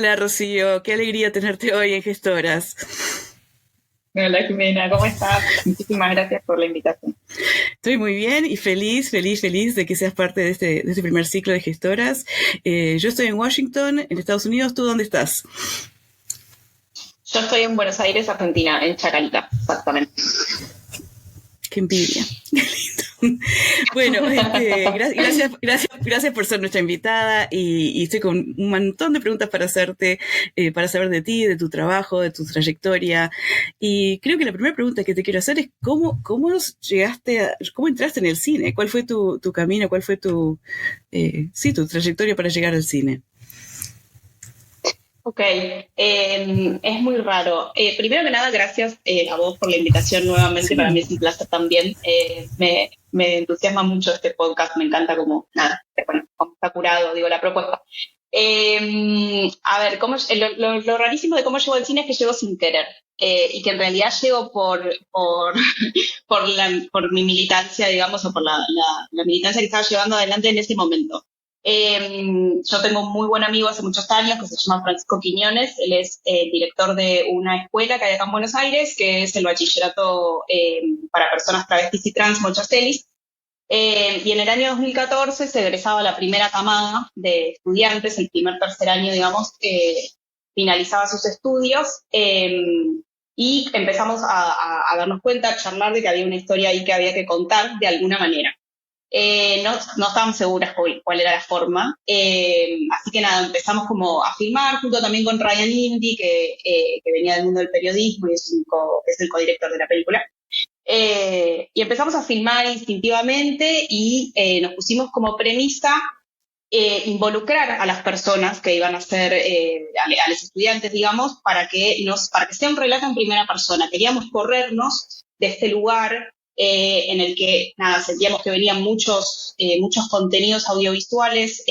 Hola Rocío, qué alegría tenerte hoy en Gestoras. Hola Jimena, ¿cómo estás? Muchísimas gracias por la invitación. Estoy muy bien y feliz de que seas parte de este primer ciclo de Gestoras. Yo estoy en Washington, en Estados Unidos. ¿Tú dónde estás? Yo estoy en Buenos Aires, Argentina, en Chacarita, exactamente. Qué envidia. Bueno, gracias por ser nuestra invitada y estoy con un montón de preguntas para hacerte, para saber de ti, de tu trabajo, de tu trayectoria. Y creo que la primera pregunta que te quiero hacer es cómo cómo entraste en el cine, cuál fue tu camino, cuál fue tu trayectoria para llegar al cine. Ok, es muy raro. Primero que nada, gracias a vos por la invitación nuevamente. Para mí Sí. es un placer también. Me entusiasma mucho este podcast, me encanta como, nada, bueno, como está curado, digo, la propuesta. A ver, lo rarísimo de cómo llego al cine es que llego sin querer. Y que en realidad llego por mi militancia, digamos, o por la militancia que estaba llevando adelante en ese momento. Yo tengo un muy buen amigo hace muchos años que se llama Francisco Quiñones. Él es director de una escuela que hay acá en Buenos Aires, que es el Bachillerato para Personas Travestis y Trans Mochacelis. Y en el año 2014 se egresaba la primera camada de estudiantes, el tercer año, digamos, finalizaba sus estudios. Y empezamos a darnos cuenta, a charlar de que había una historia ahí que había que contar de alguna manera. No estaban seguras cuál era la forma, así que nada, empezamos como a filmar, junto también con Ryan Indy, que venía del mundo del periodismo y es el codirector de la película. Y empezamos a filmar instintivamente y nos pusimos como premisa involucrar a las personas que iban a ser, a los estudiantes, digamos, para que sea un relato en primera persona. Queríamos corrernos de este lugar en el que, nada, sentíamos que venían muchos contenidos audiovisuales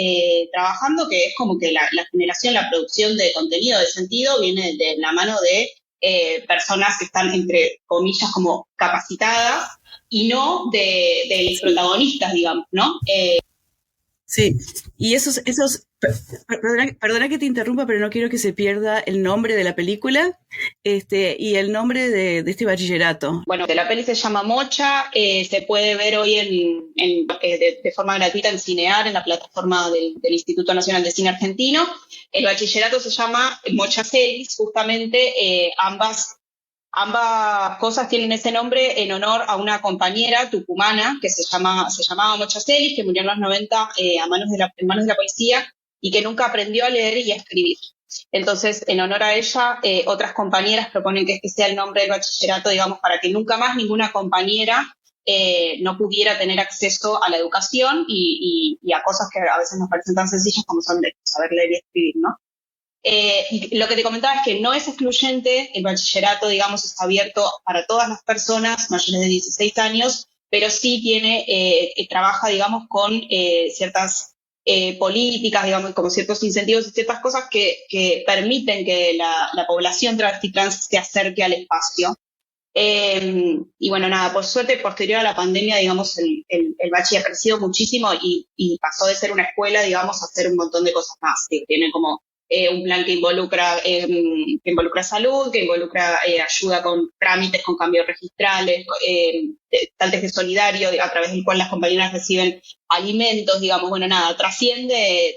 trabajando, que es como que la generación, la producción de contenido de sentido viene de la mano de personas que están, entre comillas, como capacitadas y no de los protagonistas, digamos, ¿no? Sí, y perdona que te interrumpa, pero no quiero que se pierda el nombre de la película, y el nombre de este bachillerato. Bueno, la peli se llama Mocha, se puede ver hoy de forma gratuita en Cinear, en la plataforma del Instituto Nacional de Cine Argentino. El bachillerato se llama Mocha Celis, justamente ambas cosas tienen ese nombre en honor a una compañera tucumana que se llamaba Mocha Celis, que murió en los 90 en manos de la policía y que nunca aprendió a leer y a escribir. Entonces, en honor a ella, otras compañeras proponen que este sea el nombre del bachillerato, digamos, para que nunca más ninguna compañera no pudiera tener acceso a la educación y a cosas que a veces nos parecen tan sencillas como son de saber leer y escribir, ¿no? Y lo que te comentaba es que no es excluyente, el bachillerato, digamos, está abierto para todas las personas mayores de 16 años, pero sí trabaja, digamos, con ciertas políticas, digamos, como ciertos incentivos y ciertas cosas que permiten que la población travesti trans se acerque al espacio. Y bueno, nada, por suerte, posterior a la pandemia, digamos, el Bachi ha crecido muchísimo y pasó de ser una escuela, digamos, a hacer un montón de cosas más. Que tiene como un plan que involucra salud, que involucra ayuda con trámites, con cambios registrales, talleres solidario, a través del cual las compañeras reciben alimentos, digamos, bueno, nada, trasciende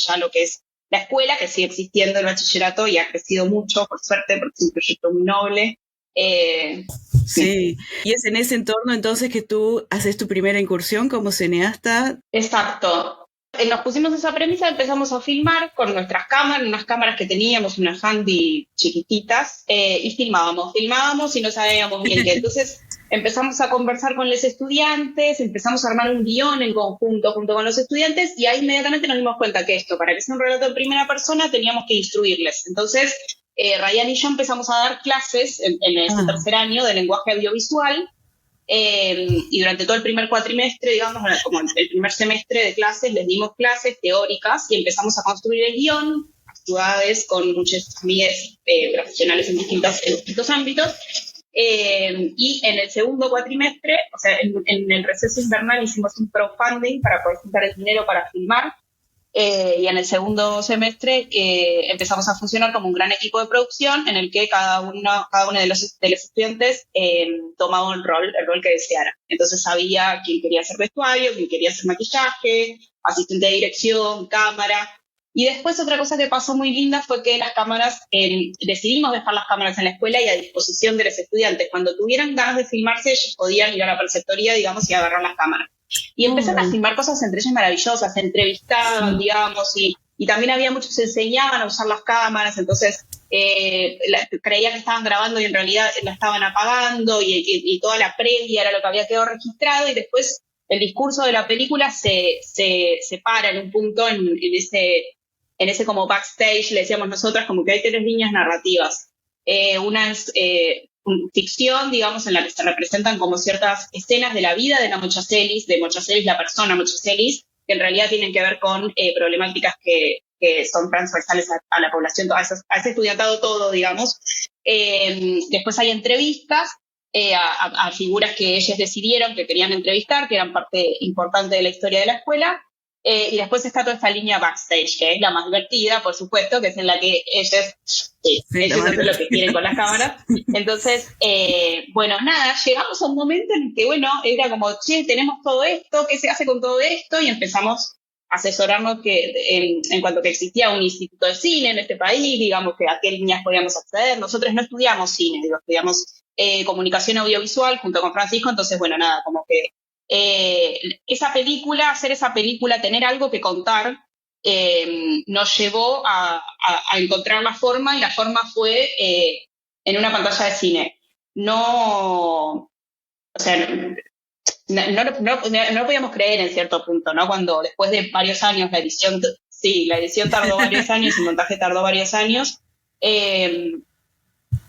ya lo que es la escuela, que sigue existiendo el bachillerato y ha crecido mucho, por suerte, porque es un proyecto muy noble. Sí. Sí, y es en ese entorno entonces que tú haces tu primera incursión como cineasta. Exacto. Nos pusimos esa premisa, empezamos a filmar con nuestras cámaras, unas cámaras que teníamos, unas handy chiquititas, y filmábamos y no sabíamos bien qué. Entonces empezamos a conversar con los estudiantes, empezamos a armar un guión en conjunto junto con los estudiantes y ahí inmediatamente nos dimos cuenta que esto, para que sea un relato en primera persona, teníamos que instruirles. Entonces, Ryan y yo empezamos a dar clases en ese tercer año de lenguaje audiovisual. Y durante todo el primer cuatrimestre, digamos, como el primer semestre de clases, les dimos clases teóricas y empezamos a construir el guión, actividades con muchas amigas profesionales en distintos ámbitos. Y en el segundo cuatrimestre, o sea, en el receso invernal hicimos un crowdfunding para poder juntar el dinero para filmar. y en el segundo semestre empezamos a funcionar como un gran equipo de producción en el que cada uno de los estudiantes tomaba el rol que deseara. Entonces sabía quién quería hacer vestuario, quién quería hacer maquillaje, asistente de dirección, cámara. Y después otra cosa que pasó muy linda fue que las cámaras, decidimos dejar las cámaras en la escuela y a disposición de los estudiantes. Cuando tuvieran ganas de filmarse, ellos podían ir a la preceptoría, digamos, y agarrar las cámaras. Y empezaron a filmar cosas entre ellas maravillosas, se entrevistaban, digamos, y también había muchos que enseñaban a usar las cámaras, entonces creían que estaban grabando y en realidad la estaban apagando y toda la previa era lo que había quedado registrado y después el discurso de la película se para en un punto en ese como backstage, le decíamos nosotras, como que hay tres líneas narrativas. Una es ficción, digamos, en la que se representan como ciertas escenas de la vida de la Mochacelis, la persona Mochacelis, que en realidad tienen que ver con problemáticas que son transversales a la población, a ese estudiantado todo, digamos. Después hay entrevistas a figuras que ellos decidieron que querían entrevistar, que eran parte importante de la historia de la escuela. Y después está toda esta línea backstage, que es la más divertida, por supuesto, que es en la que ellos hacen lo que quieren con las cámaras. Entonces, bueno, nada, llegamos a un momento en el que, bueno, era como, che, tenemos todo esto, ¿qué se hace con todo esto? Y empezamos a asesorarnos en cuanto que existía un instituto de cine en este país, digamos, que a qué líneas podíamos acceder. Nosotros no estudiamos cine, estudiamos comunicación audiovisual junto con Francisco, entonces, bueno, nada, como que hacer esa película, tener algo que contar, nos llevó a encontrar la forma y la forma fue en una pantalla de cine. No, o sea, no podíamos creer en cierto punto, ¿no? Cuando después de varios años la edición tardó varios años, el montaje tardó varios años,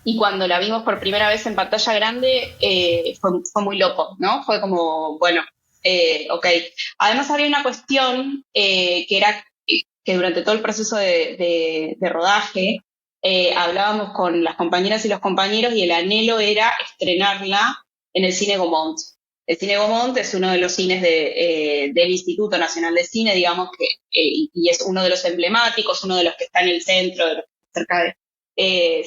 y cuando la vimos por primera vez en pantalla grande, fue muy loco, ¿no? Fue como, bueno, ok. Además había una cuestión que era que durante todo el proceso de rodaje hablábamos con las compañeras y los compañeros y el anhelo era estrenarla en el Cine Gaumont. El Cine Gaumont es uno de los cines del Instituto Nacional de Cine, digamos, y es uno de los emblemáticos, uno de los que está en el centro,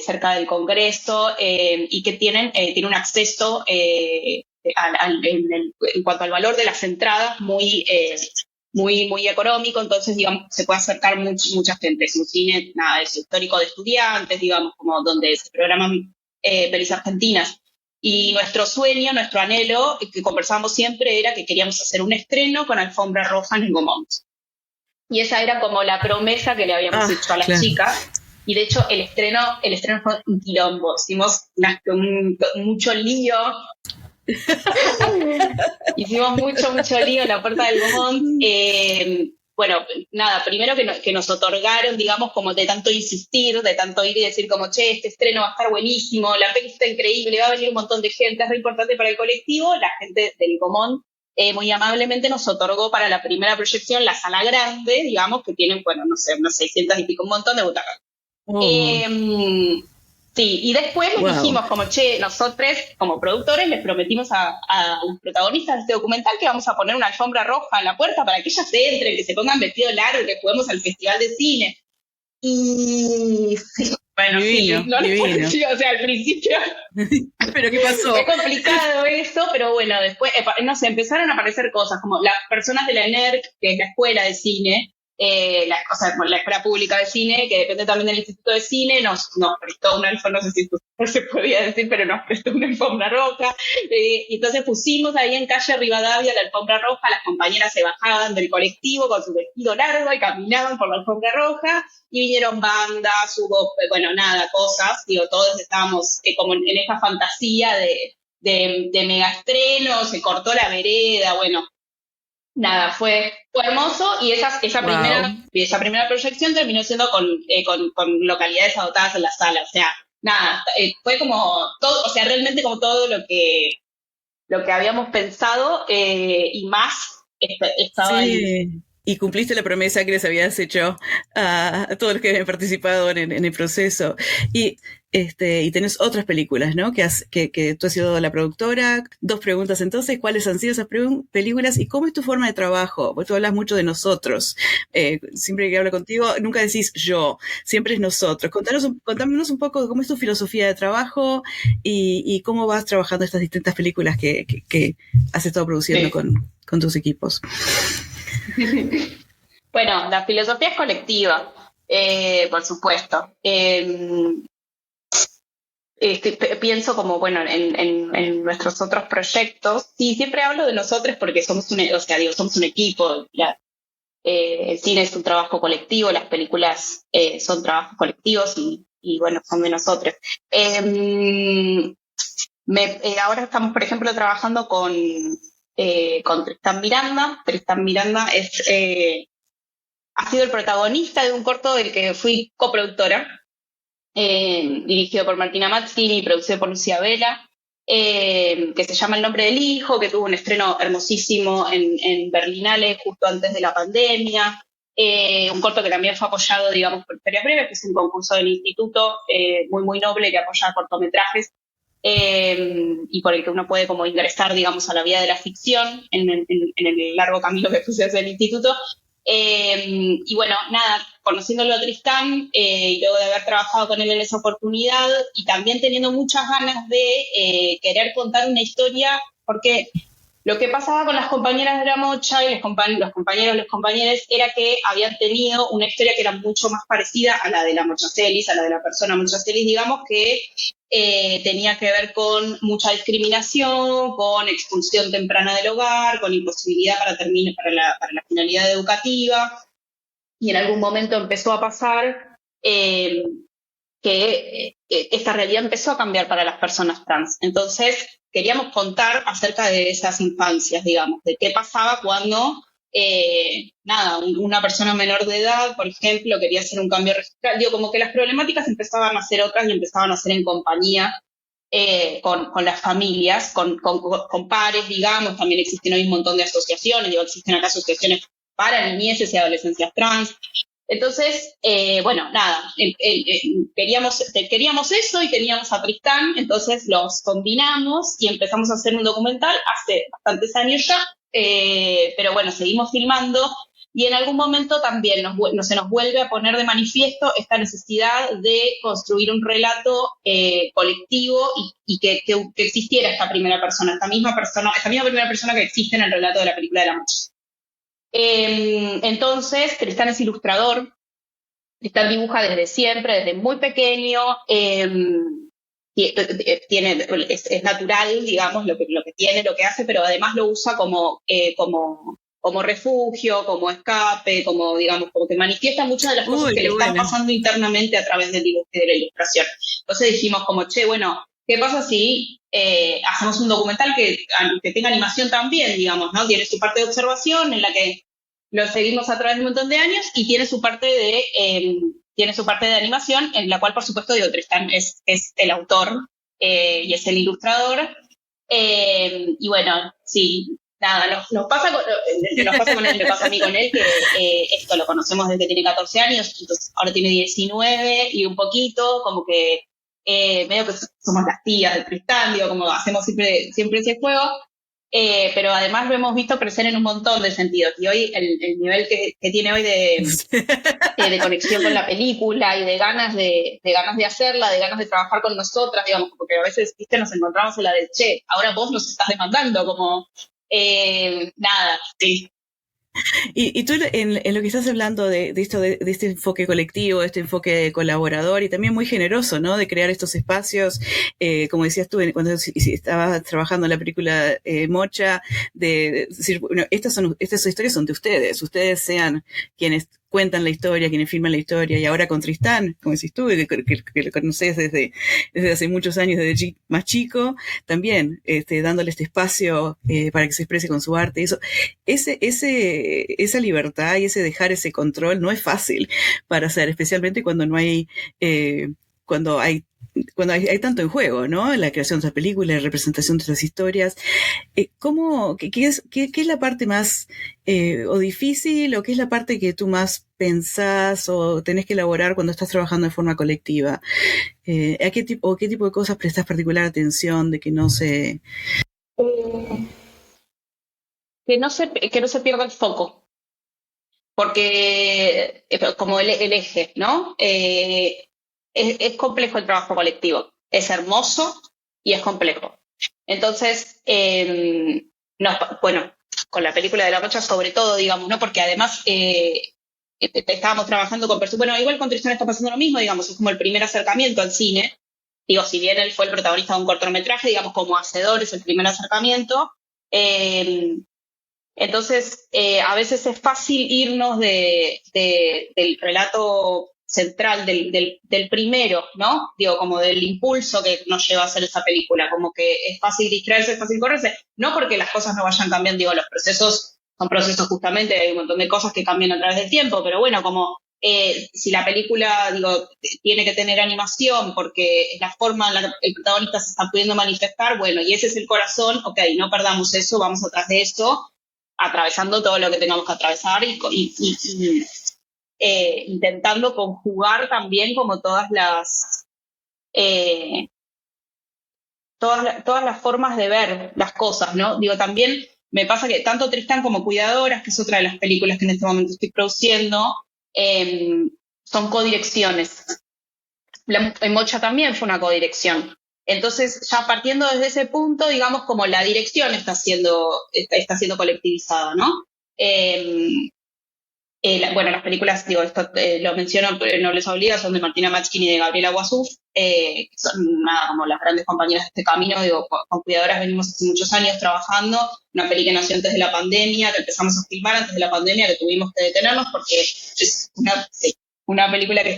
cerca del Congreso, y que tiene un acceso en cuanto al valor de las entradas muy económico, entonces, digamos, se puede acercar mucha gente. Es un cine, nada, es histórico de estudiantes, digamos, como donde se programan pelis argentinas. Y nuestro sueño, nuestro anhelo, que conversábamos siempre, era que queríamos hacer un estreno con alfombra roja en el Gaumont. Y esa era como la promesa que le habíamos hecho a las chicas. Y de hecho el estreno fue un quilombo. Hicimos mucho lío. Hicimos mucho lío en la puerta del Gaumont. Bueno, nada, primero que nos otorgaron, digamos, como de tanto insistir, de tanto ir y decir como, che, este estreno va a estar buenísimo, la peli está increíble, va a venir un montón de gente, es re importante para el colectivo. La gente del Gaumont muy amablemente nos otorgó para la primera proyección la sala grande, digamos, que tienen, bueno, no sé, unos 600 y pico, un montón de butacas. Sí, y después les dijimos como, che, nosotros como productores les prometimos a los protagonistas de este documental que vamos a poner una alfombra roja en la puerta para que ellas entren, que se pongan vestido largo, que juguemos al festival de cine. Y bueno, divino, sí, no les pareció, o sea, al principio ¿pero qué pasó? Fue complicado eso, pero bueno, después, no sé, empezaron a aparecer cosas como las personas de la ENERC, que es la escuela de cine, la escuela pública de cine, que depende también del Instituto de Cine, nos prestó una alfombra, no sé si se podía decir, pero nos prestó una alfombra roja. Y entonces pusimos ahí en calle Rivadavia la alfombra roja, las compañeras se bajaban del colectivo con su vestido largo y caminaban por la alfombra roja, y vinieron bandas, hubo, bueno, nada, cosas, todos estábamos como en esa fantasía de mega estreno, se cortó la vereda, bueno. Nada, fue hermoso y esa primera proyección terminó siendo con localidades agotadas en la sala, o sea, nada, fue como todo, o sea, realmente como todo lo que habíamos pensado y más estaba ahí. y cumpliste la promesa que les habías hecho a todos los que habían participado en el proceso. Y tenés otras películas, ¿no? Que tú has sido la productora. 2 preguntas entonces, ¿cuáles han sido esas películas y cómo es tu forma de trabajo? Porque tú hablas mucho de nosotros. Siempre que hablo contigo, nunca decís yo, siempre es nosotros. Contanos un poco cómo es tu filosofía de trabajo y cómo vas trabajando estas distintas películas que has estado produciendo con tus equipos. Bueno, la filosofía es colectiva, por supuesto. Pienso como, bueno, en nuestros otros proyectos. Sí, siempre hablo de nosotros porque somos somos un equipo. El cine es un trabajo colectivo, las películas son trabajos colectivos y bueno, son de nosotros. Ahora estamos, por ejemplo, trabajando con Tristán Miranda. Tristán Miranda ha sido el protagonista de un corto del que fui coproductora, dirigido por Martina Matzkin y producido por Lucía Vela, que se llama El nombre del hijo, que tuvo un estreno hermosísimo en Berlinale justo antes de la pandemia. Un corto que también fue apoyado, digamos, por Historias Breves, que es un concurso del instituto muy, muy noble que apoya cortometrajes y por el que uno puede como ingresar, digamos, a la vida de la ficción en el largo camino que puse hacia el instituto. Y bueno, nada, conociéndolo a Tristán y luego de haber trabajado con él en esa oportunidad y también teniendo muchas ganas de querer contar una historia, porque lo que pasaba con las compañeras de la Mocha y los compañeros y las compañeras era que habían tenido una historia que era mucho más parecida a la de la Mocha Celis, a la de la persona Mocha Celis, digamos, que tenía que ver con mucha discriminación, con expulsión temprana del hogar, con imposibilidad para la finalidad educativa. Y en algún momento empezó a pasar que esta realidad empezó a cambiar para las personas trans. Entonces, queríamos contar acerca de esas infancias, digamos, de qué pasaba cuando, una persona menor de edad, por ejemplo, quería hacer un cambio registral. Digo, como que las problemáticas empezaban a ser otras y empezaban a ser en compañía con las familias, con pares, digamos. También existen hoy un montón de asociaciones, existen acá asociaciones para niñeces y adolescencias trans. Entonces, queríamos eso y teníamos a Tristán, entonces los combinamos y empezamos a hacer un documental hace bastantes años ya, pero bueno, seguimos filmando y en algún momento también se nos vuelve a poner de manifiesto esta necesidad de construir un relato colectivo y que existiera esta primera persona, esta misma primera persona que existe en el relato de la película de la Mocha. Entonces, Tristán es ilustrador, Tristán dibuja desde siempre, desde muy pequeño, es natural, digamos, lo que tiene, lo que hace, pero además lo usa como refugio, como escape, como que manifiesta muchas de las cosas que le están pasando internamente a través del dibujo y de la ilustración. Entonces dijimos como, ¿qué pasa si hacemos un documental que tenga animación también, digamos, ¿no? Tiene su parte de observación en la que lo seguimos a través de un montón de años y tiene su parte de animación en la cual, por supuesto, Tristán es el autor y es el ilustrador. Y bueno, sí, nada, nos pasa con él, me pasa a mí con él, que esto lo conocemos desde que tiene 14 años, entonces ahora tiene 19 y un poquito, como que medio que somos las tías de Tristán, como hacemos siempre ese juego, pero además lo hemos visto crecer en un montón de sentidos y hoy el nivel que tiene hoy de conexión con la película y de ganas de hacerla, de ganas de trabajar con nosotras, digamos, porque a veces nos encontramos en la de, ahora vos nos estás demandando, como sí. Y tú en lo que estás hablando de este enfoque colectivo, de este enfoque colaborador y también muy generoso, ¿no? De crear estos espacios, como decías tú cuando estabas trabajando en la película Mocha, de decir, bueno, estas historias son de ustedes sean quienes cuentan la historia, quienes filman la historia, y ahora con Tristán, como decís tú, que lo conoces desde hace muchos años, desde más chico, también dándole este espacio para que se exprese con su arte. Eso, esa libertad y ese dejar ese control no es fácil para hacer, especialmente cuando no hay, cuando hay cuando hay tanto en juego, ¿no? La creación de las películas, la representación de las historias. ¿Qué es la parte más o difícil o qué es la parte que tú más pensás o tenés que elaborar cuando estás trabajando de forma colectiva? ¿Qué tipo de cosas prestas particular atención de que no se... Que no se pierda el foco, porque como el eje, ¿no? Es complejo el trabajo colectivo, es hermoso y es complejo. Entonces, no, bueno, con la película de La Rocha sobre todo, digamos, ¿no? Porque además estábamos trabajando con personas, bueno, igual con Tristan está pasando lo mismo, digamos, es como el primer acercamiento al cine. Digo, si bien él fue el protagonista de un cortometraje, digamos, como hacedor es el primer acercamiento. Entonces, a veces es fácil irnos del relato central, del primero, ¿no? Digo, como del impulso que nos lleva a hacer esa película, como que es fácil distraerse, es fácil correrse, no porque las cosas no vayan cambiando, digo, los procesos son procesos justamente, hay un montón de cosas que cambian a través del tiempo, pero bueno, como si la película, digo, tiene que tener animación porque es la forma en la que el protagonista se está pudiendo manifestar, bueno, y ese es el corazón, ok, no perdamos eso, vamos atrás de eso, atravesando todo lo que tengamos que atravesar y intentando conjugar también como todas las formas de ver las cosas, ¿no? Digo, también me pasa que tanto Tristán como Cuidadoras, que es otra de las películas que en este momento estoy produciendo, son codirecciones. En Mocha también fue una codirección. Entonces, ya partiendo desde ese punto, digamos, como la dirección está siendo colectivizada, ¿no? Bueno, las películas, digo, esto lo menciono, pero no les obliga, son de Martina Matskin y de Gabriela Guasuf, que son nada, como las grandes compañeras de este camino, digo, con Cuidadoras venimos hace muchos años trabajando, una peli que nació antes de la pandemia, que empezamos a filmar antes de la pandemia, que tuvimos que detenernos porque es una película que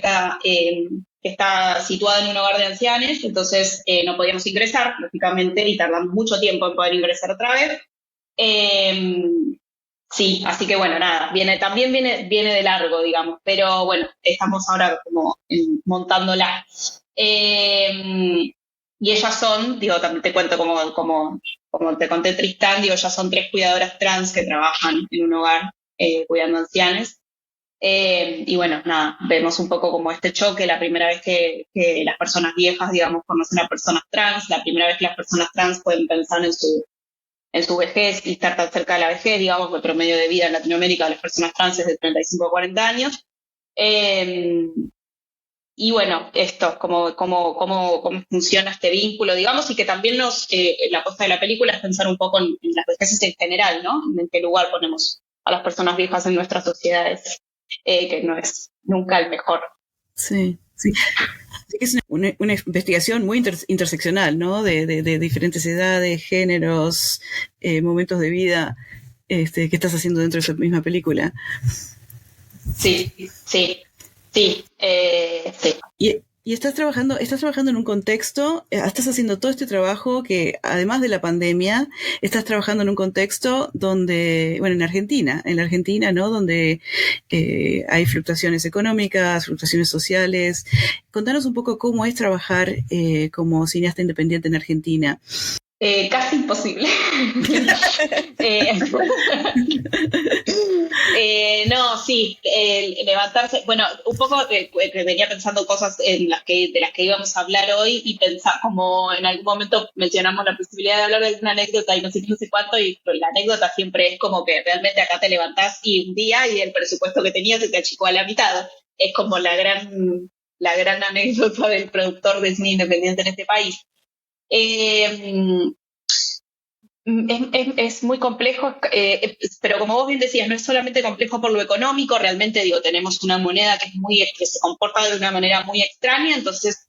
está situada en un hogar de ancianes, entonces no podíamos ingresar, lógicamente, y tardamos mucho tiempo en poder ingresar otra vez. Sí, así que bueno, nada, también viene de largo, digamos, pero bueno, estamos ahora como montándola. Y ellas son, digo, también te cuento como te conté Tristán, digo, ellas son 3 cuidadoras trans que trabajan en un hogar cuidando ancianes. Y bueno, nada, vemos un poco como este choque, la primera vez que las personas viejas, digamos, conocen a personas trans, la primera vez que las personas trans pueden pensar en su vejez y estar tan cerca de la vejez, digamos, que el promedio de vida en Latinoamérica de las personas trans es de 35 a 40 años. Y bueno, esto, cómo funciona este vínculo, digamos, y que también la apuesta de la película es pensar un poco en las vejeces en general, ¿no? En qué lugar ponemos a las personas viejas en nuestras sociedades, que no es nunca el mejor. Sí, sí. Es una investigación muy interseccional, ¿no? De diferentes edades, géneros, momentos de vida que estás haciendo dentro de esa misma película. Sí. Y estás trabajando en un contexto, estás haciendo todo este trabajo que, además de la pandemia, estás trabajando en un contexto donde, bueno, en la Argentina, ¿no? Donde hay fluctuaciones económicas, fluctuaciones sociales. Contanos un poco cómo es trabajar como cineasta independiente en Argentina. Casi imposible. No, sí, levantarse, bueno, un poco venía pensando cosas de las que íbamos a hablar hoy y pensar como en algún momento mencionamos la posibilidad de hablar de una anécdota y no sé qué, no sé cuánto, y la anécdota siempre es como que realmente acá te levantás y un día y el presupuesto que tenías se te achicó a la mitad. Es como la gran anécdota del productor de cine independiente en este país. Es muy complejo, pero como vos bien decías, no es solamente complejo por lo económico, realmente digo, tenemos una moneda que se comporta de una manera muy extraña, entonces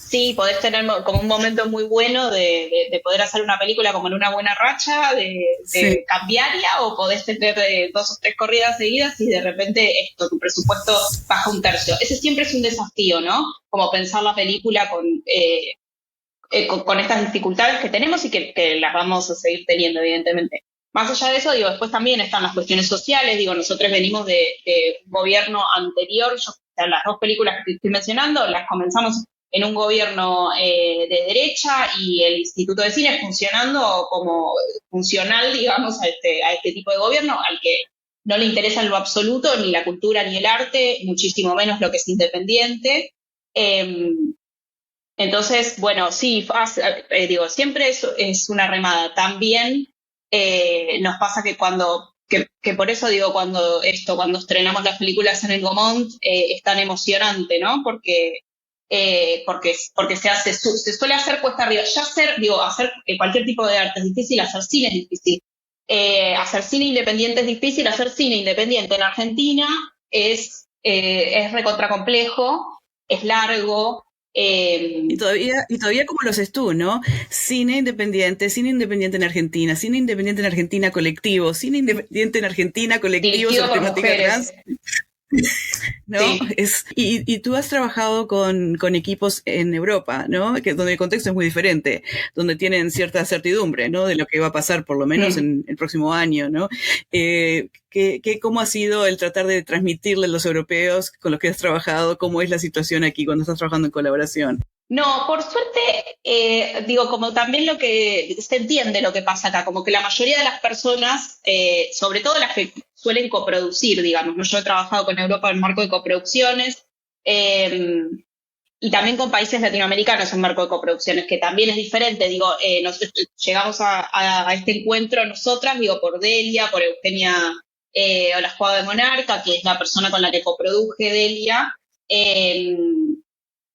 sí, podés tener como un momento muy bueno de poder hacer una película como en una buena racha, de cambiaria, o podés tener 2 o 3 corridas seguidas y de repente tu presupuesto baja un tercio. Ese siempre es un desafío, ¿no? Como pensar la película con estas dificultades que tenemos y que las vamos a seguir teniendo, evidentemente. Más allá de eso, digo, después también están las cuestiones sociales, digo, nosotros venimos de un gobierno anterior, las 2 películas que estoy mencionando, las comenzamos en un gobierno de derecha y el Instituto de Cine funcionando como funcional, digamos, a este tipo de gobierno, al que no le interesa en lo absoluto ni la cultura ni el arte, muchísimo menos lo que es independiente. Eh, entonces, bueno, sí, digo, siempre es una remada. También nos pasa que que por eso digo, cuando estrenamos las películas en el Gaumont, es tan emocionante, ¿no? Porque se suele hacer cuesta arriba. Ya hacer cualquier tipo de arte es difícil, hacer cine es difícil. Hacer cine independiente es difícil, hacer cine independiente en Argentina es recontra complejo, es largo. Y todavía como lo haces tú, ¿no? Cine independiente en Argentina, cine independiente en Argentina colectivo, cine independiente en Argentina colectivo Dirigido sobre por temática mujeres. trans, ¿no? Sí. Y tú has trabajado con equipos en Europa, ¿no? Donde el contexto es muy diferente, donde tienen cierta certidumbre, ¿no? De lo que va a pasar por lo menos Mm. en el próximo año, ¿no? ¿Cómo ha sido el tratar de transmitirle a los europeos con los que has trabajado, cómo es la situación aquí cuando estás trabajando en colaboración? No, por suerte, digo, como también lo que se entiende lo que pasa acá, como que la mayoría de las personas, sobre todo las que suelen coproducir, digamos, ¿no? Yo he trabajado con Europa en marco de coproducciones, y también con países latinoamericanos en marco de coproducciones, que también es diferente, digo, llegamos a este encuentro nosotras, digo, por Delia, por Eugenia Olascuaga de Monarca, que es la persona con la que coproduje Delia, eh,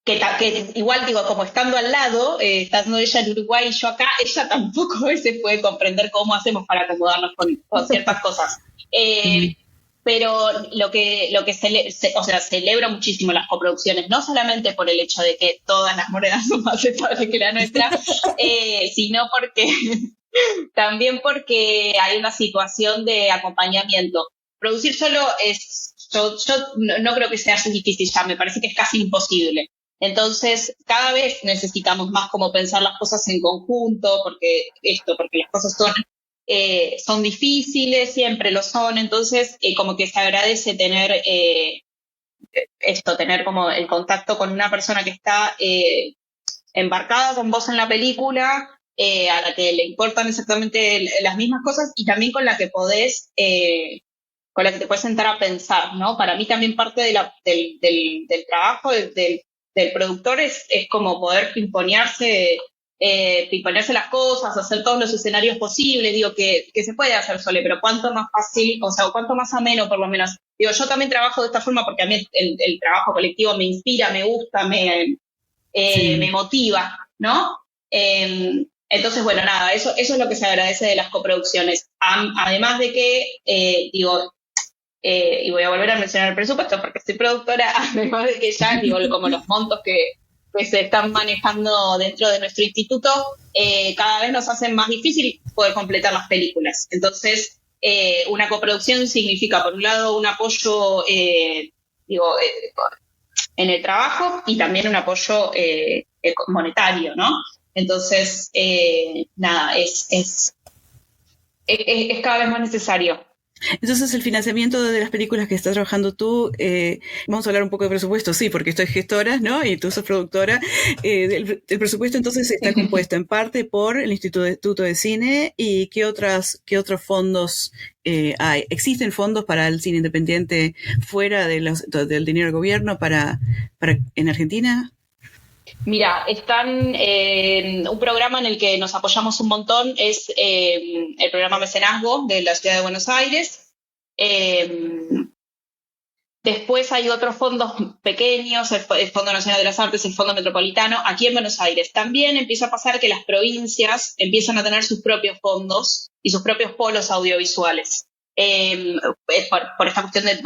que igual digo, como estando al lado, estando ella en Uruguay y yo acá, ella tampoco a veces puede comprender cómo hacemos para acomodarnos con ciertas cosas. Mm. Pero o sea, celebro muchísimo las coproducciones, no solamente por el hecho de que todas las monedas son más estables que la nuestra, sino también porque hay una situación de acompañamiento. Producir solo yo no creo que sea así difícil ya, me parece que es casi imposible. Entonces, cada vez necesitamos más como pensar las cosas en conjunto, porque las cosas son difíciles, siempre lo son, entonces como que se agradece tener como el contacto con una persona que está embarcada con vos en la película, a la que le importan exactamente las mismas cosas y también con la que te puedes sentar a pensar, ¿no? Para mí también parte del trabajo del productor es como poder pimponearse las cosas, hacer todos los escenarios posibles, digo que se puede hacer solo, pero cuánto más fácil, o sea, o cuánto más ameno por lo menos. Digo, yo también trabajo de esta forma porque a mí el trabajo colectivo me inspira, me gusta, me Sí. motiva, ¿no? Entonces, bueno, nada, eso es lo que se agradece de las coproducciones. Además de que, digo, y voy a volver a mencionar el presupuesto porque soy productora, además de que ya, digo, como los montos que se están manejando dentro de nuestro instituto, cada vez nos hacen más difícil poder completar las películas. Entonces, una coproducción significa, por un lado, un apoyo, digo, en el trabajo y también un apoyo monetario, ¿no? Entonces, nada, es cada vez más necesario. Entonces, el financiamiento de las películas que estás trabajando tú, vamos a hablar un poco de presupuesto, sí, porque estoy gestora, ¿no? Y tú sos productora. El presupuesto entonces está compuesto en parte por el Instituto de Cine y qué otros fondos hay. ¿Existen fondos para el cine independiente fuera del dinero del gobierno en Argentina? Mira, un programa en el que nos apoyamos un montón, es el programa Mecenazgo de la Ciudad de Buenos Aires. Eh, Después hay otros fondos pequeños, el Fondo Nacional de las Artes, el Fondo Metropolitano, aquí en Buenos Aires. También empieza a pasar que las provincias empiezan a tener sus propios fondos y sus propios polos audiovisuales. Por esta cuestión de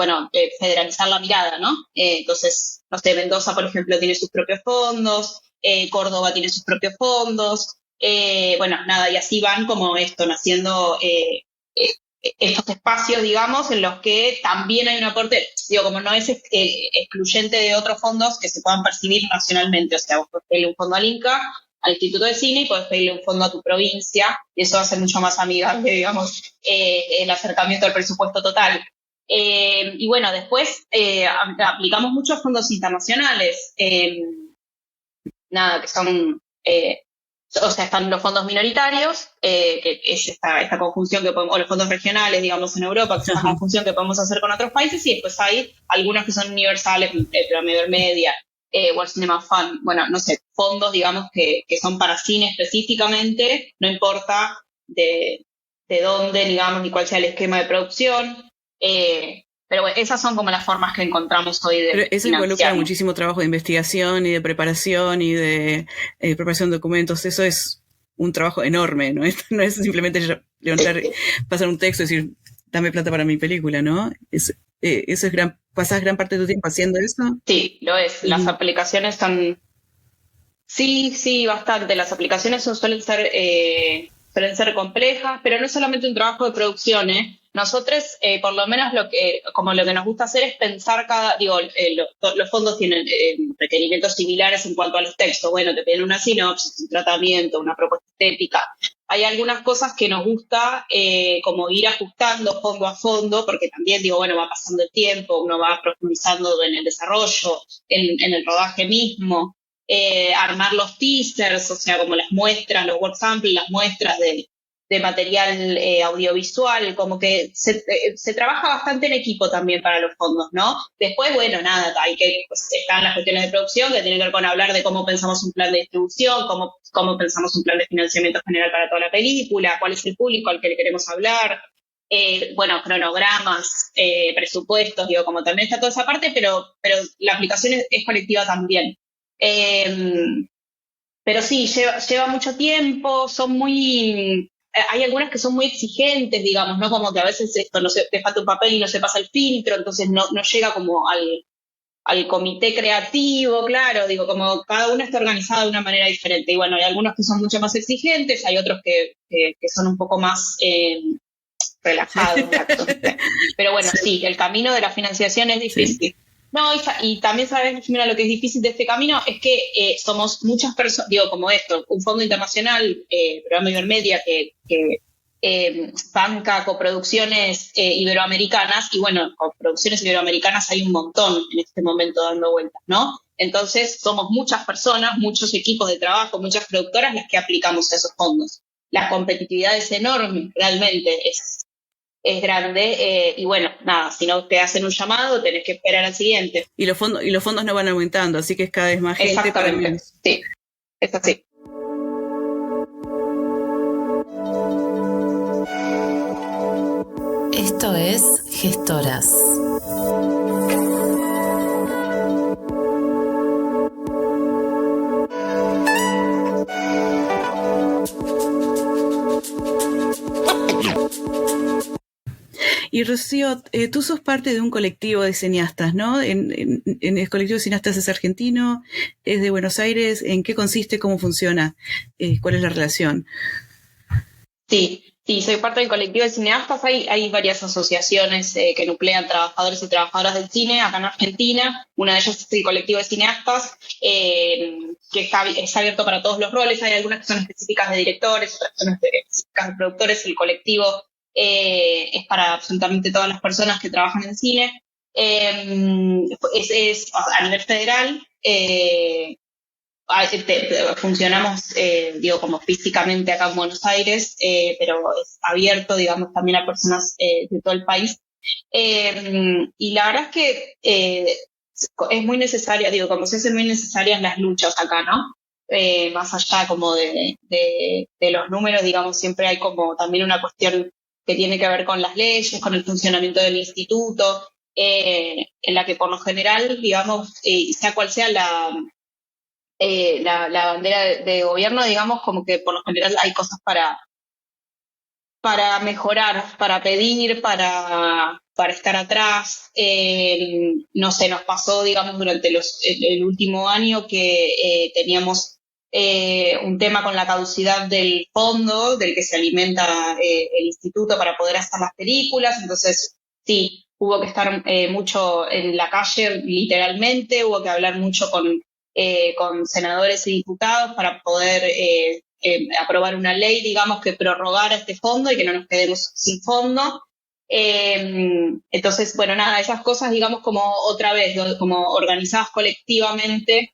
federalizar la mirada, ¿no? Entonces, no sé, Mendoza, por ejemplo, tiene sus propios fondos, Córdoba tiene sus propios fondos, bueno, nada, y así van como esto, naciendo estos espacios, digamos, en los que también hay un aporte, digo, como no es excluyente de otros fondos que se puedan percibir nacionalmente, o sea, vos podés pedirle un fondo al INCA, al Instituto de Cine, y podés pedirle un fondo a tu provincia, y eso hace mucho más amigable, digamos, el acercamiento al presupuesto total. Y bueno, después aplicamos muchos fondos internacionales. nada, que son, o sea, están los fondos minoritarios, que es esta conjunción que podemos, o los fondos regionales, digamos, en Europa, que es esta conjunción que podemos hacer con otros países, y después hay algunos que son universales, Programa Media, World Cinema Fund, bueno, no sé, fondos, digamos, que son para cine específicamente, no importa de dónde, digamos, ni cuál sea el esquema de producción. Pero bueno, esas son como las formas que encontramos hoy de Pero eso involucra financiarnos. muchísimo trabajo de investigación y de preparación y de preparación de documentos. Eso es un trabajo enorme, ¿no? No es simplemente levantar, pasar un texto y decir, dame plata para mi película, ¿no? Eso es pasás gran parte de tu tiempo haciendo eso. Sí, lo es. Las aplicaciones son... Sí, bastante. Las aplicaciones suelen ser complejas, pero no es solamente un trabajo de producción, ¿eh? Nosotros, por lo menos, lo que nos gusta hacer es pensar los fondos tienen requerimientos similares en cuanto a los textos. Bueno, te piden una sinopsis, un tratamiento, una propuesta estética. Hay algunas cosas que nos gusta como ir ajustando fondo a fondo, porque también, bueno, va pasando el tiempo, uno va profundizando en el desarrollo, en el rodaje mismo. Armar los teasers, o sea, como las muestras, los word samples, las muestras de material audiovisual, como que se trabaja bastante en equipo también para los fondos, ¿no? Después, bueno, nada, están las cuestiones de producción que tienen que ver con hablar de cómo pensamos un plan de distribución, cómo pensamos un plan de financiamiento general para toda la película, cuál es el público al que le queremos hablar, bueno, cronogramas, presupuestos, como también está toda esa parte, pero la aplicación es colectiva también. Pero sí, lleva mucho tiempo, hay algunas que son muy exigentes, digamos, ¿no? Como que a veces esto te falta un papel y no se pasa el filtro, entonces no llega como al comité creativo, claro, como cada una está organizada de una manera diferente. Y bueno, hay algunos que son mucho más exigentes, hay otros que son un poco más relajados. Pero bueno, sí, el camino de la financiación es difícil. Sí. No, y también sabes, mira, lo que es difícil de este camino es que somos muchas personas, como esto, un fondo internacional, Programa Ibermedia, que banca coproducciones iberoamericanas, y bueno, coproducciones iberoamericanas hay un montón en este momento dando vueltas, ¿no? Entonces somos muchas personas, muchos equipos de trabajo, muchas productoras las que aplicamos a esos fondos. La competitividad es enorme, realmente, es grande, y bueno, nada, si no te hacen un llamado, tenés que esperar al siguiente. Y los fondos no van aumentando, así que es cada vez más gente. Exactamente, sí, es así. Esto es Gestoras. Y Rocío, tú sos parte de un colectivo de cineastas, ¿no? En el colectivo de cineastas es argentino, es de Buenos Aires. ¿En qué consiste? ¿Cómo funciona? ¿Cuál es la relación? Sí, soy parte del colectivo de cineastas. Hay varias asociaciones que nuclean trabajadores y trabajadoras del cine acá en Argentina. Una de ellas es el colectivo de cineastas, que está abierto para todos los roles. Hay algunas que son específicas de directores, otras que son específicas de productores. El colectivo es para absolutamente todas las personas que trabajan en cine. Es a nivel federal. Funcionamos, como físicamente acá en Buenos Aires, pero es abierto, digamos, también a personas de todo el país. Y la verdad es que es muy necesaria, como se hacen muy necesarias las luchas acá, ¿no? Más allá como de los números, digamos, siempre hay como también una cuestión que tiene que ver con las leyes, con el funcionamiento del instituto, en la que por lo general, digamos, sea cual sea la bandera de gobierno, digamos, como que por lo general hay cosas para mejorar, para pedir, para estar atrás. No sé, nos pasó, digamos, durante el último año que teníamos un tema con la caducidad del fondo del que se alimenta el instituto para poder hacer las películas. Entonces, sí, hubo que estar mucho en la calle, literalmente, hubo que hablar mucho con senadores y diputados para poder aprobar una ley, digamos, que prorrogara este fondo y que no nos quedemos sin fondo. Entonces, bueno, nada, esas cosas, digamos, como otra vez, como organizadas colectivamente,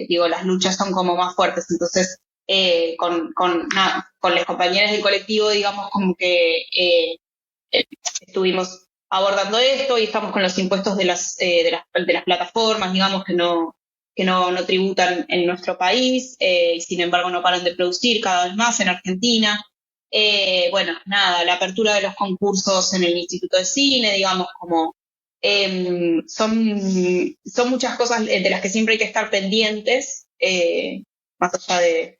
digo, las luchas son como más fuertes. Entonces, con las compañeras del colectivo, digamos, como que estuvimos abordando esto y estamos con los impuestos de las plataformas, digamos, que no tributan en nuestro país, y sin embargo no paran de producir cada vez más en Argentina. Bueno, nada, la apertura de los concursos en el Instituto de Cine, digamos, como son muchas cosas de las que siempre hay que estar pendientes, más allá de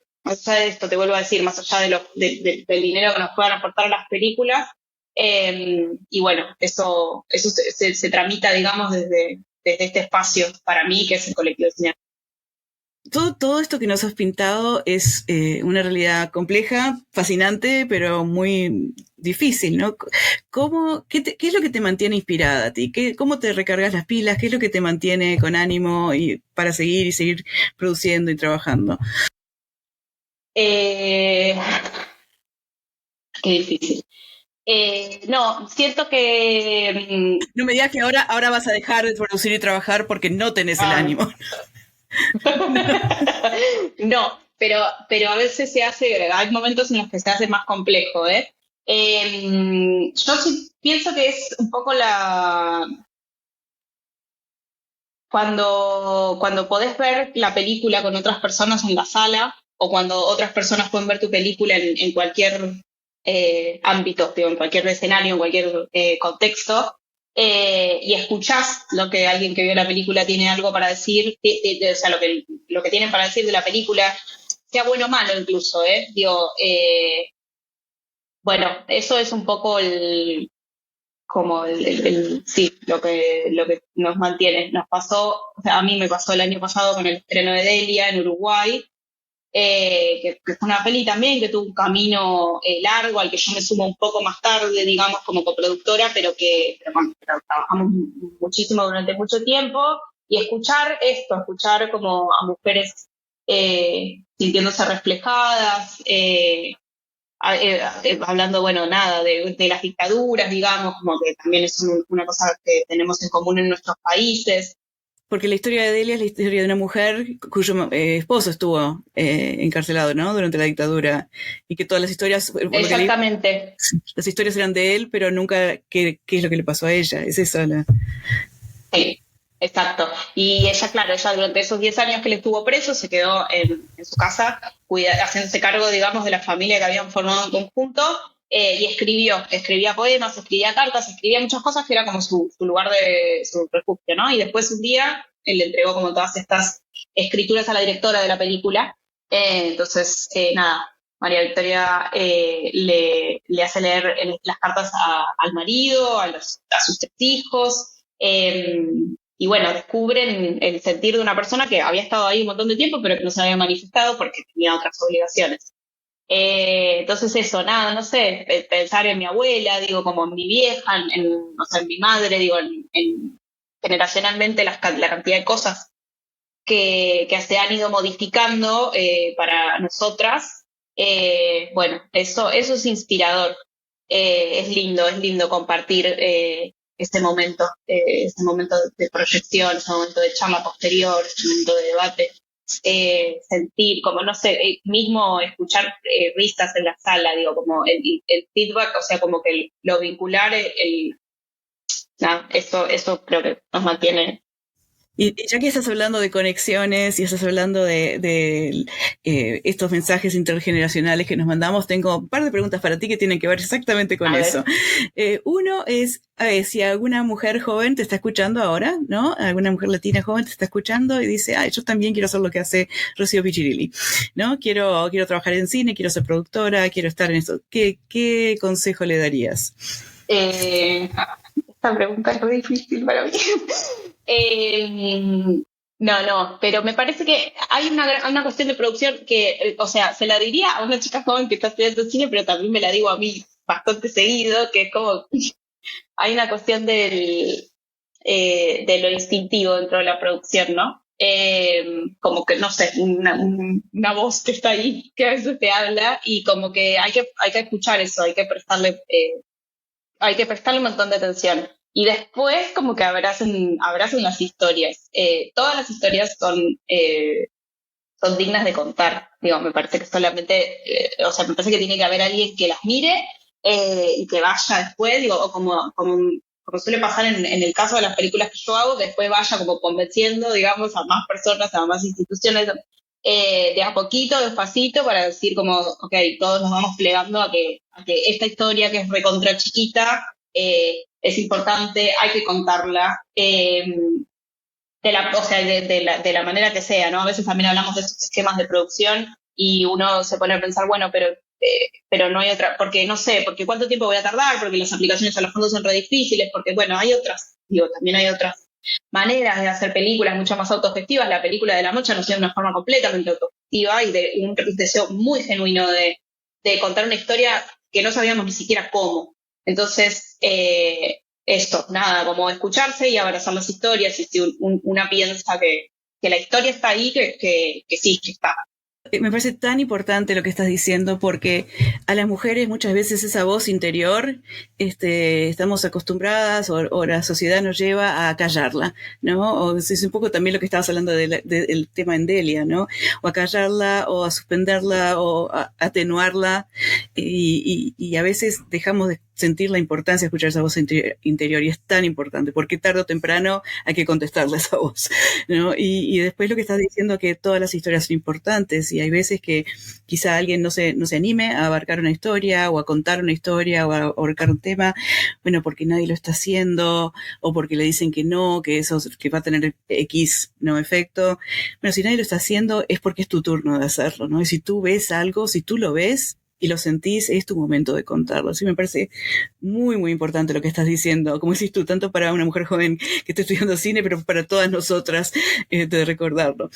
esto, te vuelvo a decir, más allá del dinero que nos puedan aportar las películas. Y bueno, eso se tramita, digamos, desde este espacio para mí, que es el colectivo de cine. Todo esto que nos has pintado es una realidad compleja, fascinante, pero muy difícil, ¿no? ¿Qué es lo que te mantiene inspirada a ti? ¿Cómo te recargas las pilas? ¿Qué es lo que te mantiene con ánimo para seguir produciendo y trabajando? Qué difícil. No, siento que... No me digas que ahora vas a dejar de producir y trabajar porque no tenés el ánimo. No, pero a veces hay momentos en los que se hace más complejo, ¿eh? Yo sí pienso que es un poco cuando podés ver la película con otras personas en la sala, o cuando otras personas pueden ver tu película en cualquier ámbito, digo, en cualquier escenario, en cualquier contexto, y escuchás lo que alguien que vio la película tiene algo para decir, o sea, lo que tienen para decir de la película, sea bueno o malo incluso, ¿eh? Digo, bueno, eso es un poco sí, lo que nos mantiene. Nos pasó, o sea, a mí me pasó el año pasado con el estreno de Delia en Uruguay, que fue una peli también que tuvo un camino largo, al que yo me sumo un poco más tarde, digamos, como coproductora, pero bueno, trabajamos muchísimo durante mucho tiempo, y escuchar como a mujeres sintiéndose reflejadas, hablando, bueno, nada, de las dictaduras, digamos, como que también es una cosa que tenemos en común en nuestros países. Porque la historia de Delia es la historia de una mujer cuyo esposo estuvo encarcelado, ¿no? Durante la dictadura. Y que todas las historias... Exactamente. Las historias eran de él, pero nunca qué es lo que le pasó a ella. Es eso Sí, exacto. Y ella durante esos 10 años que él estuvo preso, se quedó en su casa haciéndose cargo, digamos, de la familia que habían formado en conjunto, y escribía poemas, escribía cartas, escribía muchas cosas que era como su lugar de su refugio, ¿no? Y después un día él le entregó como todas estas escrituras a la directora de la película. Entonces, nada, María Victoria le hace leer las cartas al marido, a sus 3 hijos. Y bueno, descubren el sentir de una persona que había estado ahí un montón de tiempo, pero que no se había manifestado porque tenía otras obligaciones. Entonces eso, nada, no sé, pensar en mi abuela, digo, como en mi vieja, o sea, en mi madre, digo, generacionalmente la cantidad de cosas que se han ido modificando para nosotras. Bueno, eso es inspirador. Es lindo compartir ese momento de proyección, ese momento de charla posterior, ese momento de debate. Sentir, como no sé, mismo escuchar risas en la sala, digo, como el feedback, o sea, como que lo vincular, nada, eso creo que nos mantiene. Y ya que estás hablando de conexiones y estás hablando de estos mensajes intergeneracionales que nos mandamos, tengo un par de preguntas para ti que tienen que ver exactamente con eso. Uno es, si alguna mujer joven te está escuchando ahora, ¿no? Alguna mujer latina joven te está escuchando y dice, yo también quiero hacer lo que hace Rocío Piccirilli, ¿no? Quiero trabajar en cine, quiero ser productora, quiero estar en esto. ¿Qué consejo le darías? Esta pregunta es muy difícil para mí. No, pero me parece que hay una cuestión de producción que, o sea, se la diría a una chica joven que está estudiando cine, pero también me la digo a mí bastante seguido, que es como, hay una cuestión de lo instintivo dentro de la producción, ¿no? Como que, no sé, una voz que está ahí, que a veces te habla, y como que hay que escuchar eso, hay que prestarle un montón de atención. y después como que abracen las historias. Todas las historias son dignas de contar. Digo, me parece que solamente, o sea, me parece que tiene que haber alguien que las mire y que vaya después, digo, o como suele pasar en el caso de las películas que yo hago, que después vaya como convenciendo, digamos, a más personas, a más instituciones, de a poquito, despacito, para decir como, ok, todos nos vamos plegando a que esta historia que es recontra chiquita es importante, hay que contarla. O sea, de la manera que sea, ¿no? A veces también hablamos de estos esquemas de producción y uno se pone a pensar, bueno, pero no hay otra, porque no sé, porque cuánto tiempo voy a tardar, porque las aplicaciones a los fondos son re difíciles, porque bueno, hay otras, digo, también hay otras maneras de hacer películas mucho más autogestivas. La película de La Mocha nos tiene una forma completamente autogestiva y de un deseo muy genuino de contar una historia que no sabíamos ni siquiera cómo. Entonces, esto, nada, como escucharse y abrazar las historias, y si una piensa que la historia está ahí, que sí, que está. Me parece tan importante lo que estás diciendo, porque a las mujeres muchas veces esa voz interior estamos acostumbradas o la sociedad nos lleva a callarla, ¿no? O es un poco también lo que estabas hablando del tema en Delia, ¿no? O a callarla o a suspenderla o a atenuarla y a veces dejamos de sentir la importancia de escuchar esa voz interior, y es tan importante porque tarde o temprano hay que contestarle a esa voz, ¿no? Y después lo que estás diciendo, que todas las historias son importantes, y hay veces que quizá alguien no se anime a abarcar una historia o a contar una historia o a abarcar un tema, bueno, porque nadie lo está haciendo o porque le dicen que no, que eso que va a tener X no efecto. Bueno, si nadie lo está haciendo es porque es tu turno de hacerlo, ¿no? Y si tú ves algo, si tú lo ves y lo sentís, es tu momento de contarlo. Sí, me parece muy, muy importante lo que estás diciendo, como decís tú, tanto para una mujer joven que está estudiando cine, pero para todas nosotras, de recordarlo.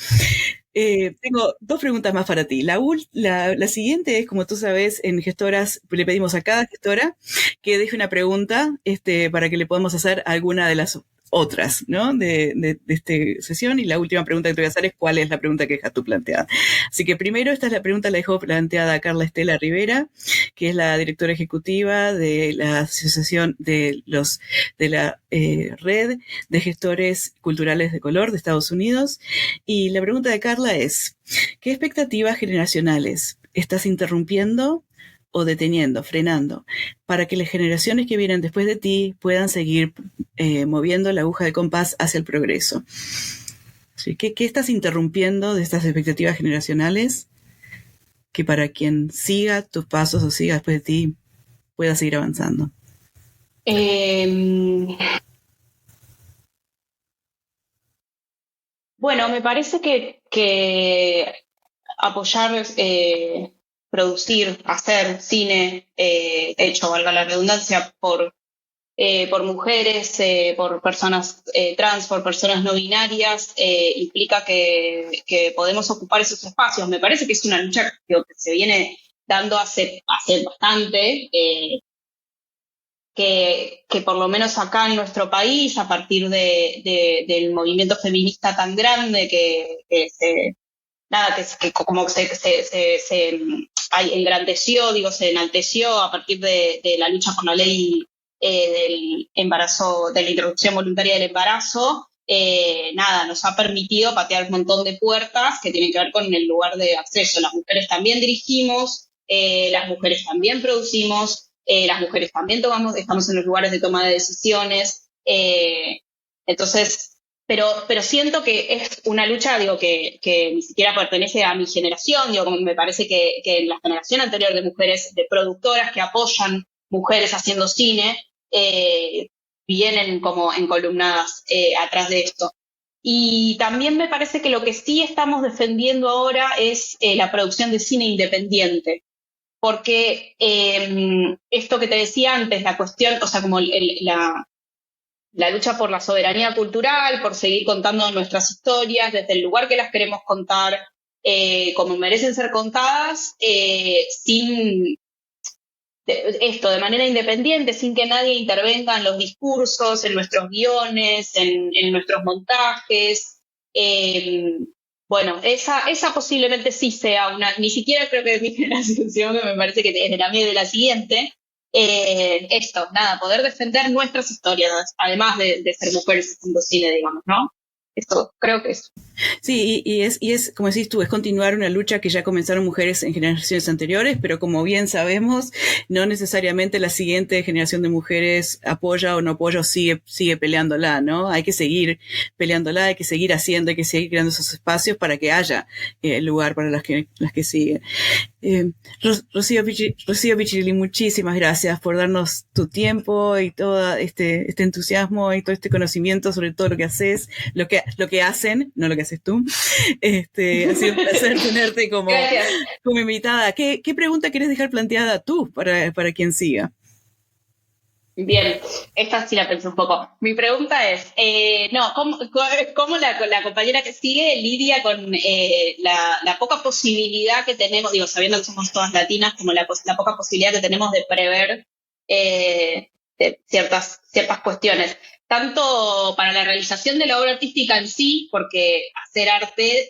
Tengo dos preguntas más para ti. La siguiente es, como tú sabes, en Gestoras le pedimos a cada gestora que deje una pregunta para que le podamos hacer a alguna de las otras, ¿no? De esta sesión. Y la última pregunta que te voy a hacer es: ¿cuál es la pregunta que dejas tú planteada? Así que primero, esta es la pregunta, la dejó planteada a Carla Estela Rivera, que es la directora ejecutiva de la Asociación de la Red de Gestores Culturales de Color de Estados Unidos. Y la pregunta de Carla es: ¿qué expectativas generacionales estás interrumpiendo o deteniendo, frenando, para que las generaciones que vienen después de ti puedan seguir moviendo la aguja de compás hacia el progreso? ¿Sí? ¿Qué estás interrumpiendo de estas expectativas generacionales que para quien siga tus pasos o siga después de ti pueda seguir avanzando? Bueno, me parece que apoyar, producir, hacer cine, hecho, valga la redundancia, por mujeres, por personas trans, por personas no binarias, implica que podemos ocupar esos espacios. Me parece que es una lucha que se viene dando hace bastante, que por lo menos acá en nuestro país, a partir del movimiento feminista tan grande que como engrandeció, digo, se enalteció a partir de la lucha por la ley del embarazo, de la interrupción voluntaria del embarazo. Nos ha permitido patear un montón de puertas que tienen que ver con el lugar de acceso. Las mujeres también dirigimos, las mujeres también producimos, las mujeres también estamos en los lugares de toma de decisiones. Entonces, pero siento que es una lucha, digo, que ni siquiera pertenece a mi generación. Digo, me parece que en la generación anterior de mujeres, de productoras que apoyan mujeres haciendo cine, vienen como encolumnadas atrás de esto. Y también me parece que lo que sí estamos defendiendo ahora es la producción de cine independiente. Porque esto que te decía antes, la cuestión, o sea, como la lucha por la soberanía cultural, por seguir contando nuestras historias desde el lugar que las queremos contar, como merecen ser contadas, sin de manera independiente, sin que nadie intervenga en los discursos, en nuestros guiones, en nuestros montajes. Bueno, esa posiblemente sí sea ni siquiera creo que de mi generación, que me parece que es de la mía y de la siguiente, esto, nada, poder defender nuestras historias, además de ser mujeres haciendo cine, digamos, ¿no? Esto, creo que es. Sí, y es, como decís tú, es continuar una lucha que ya comenzaron mujeres en generaciones anteriores, pero como bien sabemos, no necesariamente la siguiente generación de mujeres apoya o no apoya o sigue peleándola, ¿no? Hay que seguir peleándola, hay que seguir haciendo, hay que seguir creando esos espacios para que haya lugar para las que siguen. Rocío Pichirili, muchísimas gracias por darnos tu tiempo y todo este entusiasmo y todo este conocimiento sobre todo lo que haces, lo que hacen, no lo que haces tú. Ha sido un placer tenerte como invitada. ¿Qué pregunta querés dejar planteada tú para quien siga? Bien, esta sí la pensé un poco. Mi pregunta es, ¿cómo la compañera que sigue lidia con la poca posibilidad que tenemos, digo, sabiendo que somos todas latinas, como la poca posibilidad que tenemos de prever de ciertas cuestiones? Tanto para la realización de la obra artística en sí, porque hacer arte,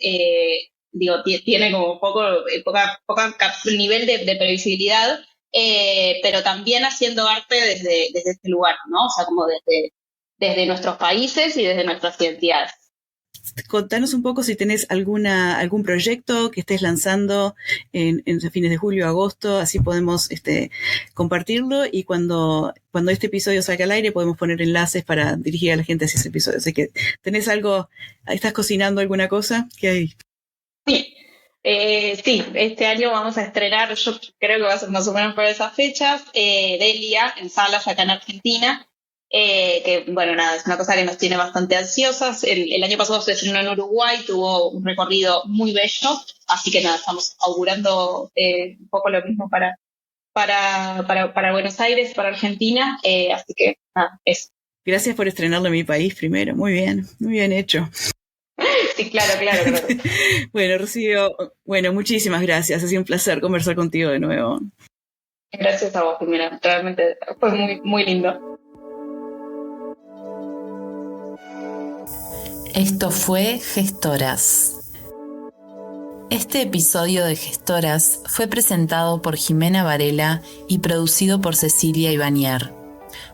tiene como poca nivel de previsibilidad, pero también haciendo arte desde este lugar, ¿no? O sea, como desde nuestros países y desde nuestras identidades. Contanos un poco si tenés algún proyecto que estés lanzando en fines de julio, agosto, así podemos compartirlo, y cuando este episodio salga al aire podemos poner enlaces para dirigir a la gente hacia ese episodio. Así que, ¿tenés algo, estás cocinando alguna cosa? ¿Qué hay? Sí. Sí, este año vamos a estrenar, yo creo que va a ser más o menos por esas fechas, Delia en salas acá en Argentina, que bueno, nada, es una cosa que nos tiene bastante ansiosas. El año pasado se estrenó en Uruguay, tuvo un recorrido muy bello, así que nada, estamos augurando un poco lo mismo para Buenos Aires, para Argentina, así que nada, eso. Gracias por estrenarlo en mi país primero, muy bien hecho. Sí, claro. Bueno, Rocío, muchísimas gracias. Ha sido un placer conversar contigo de nuevo. Gracias a vos, Jimena. Realmente fue muy, muy lindo. Esto fue Gestoras. Este episodio de Gestoras fue presentado por Jimena Varela y producido por Cecilia Ibanier.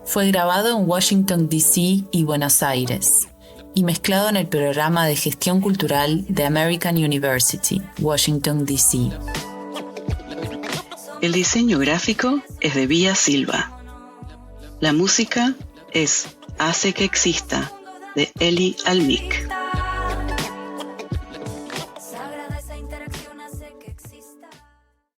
Fue grabado en Washington, D.C. y Buenos Aires, y mezclado en el programa de gestión cultural de American University, Washington, D.C. El diseño gráfico es de Vía Silva. La música es Hace que exista, de Eli Almic.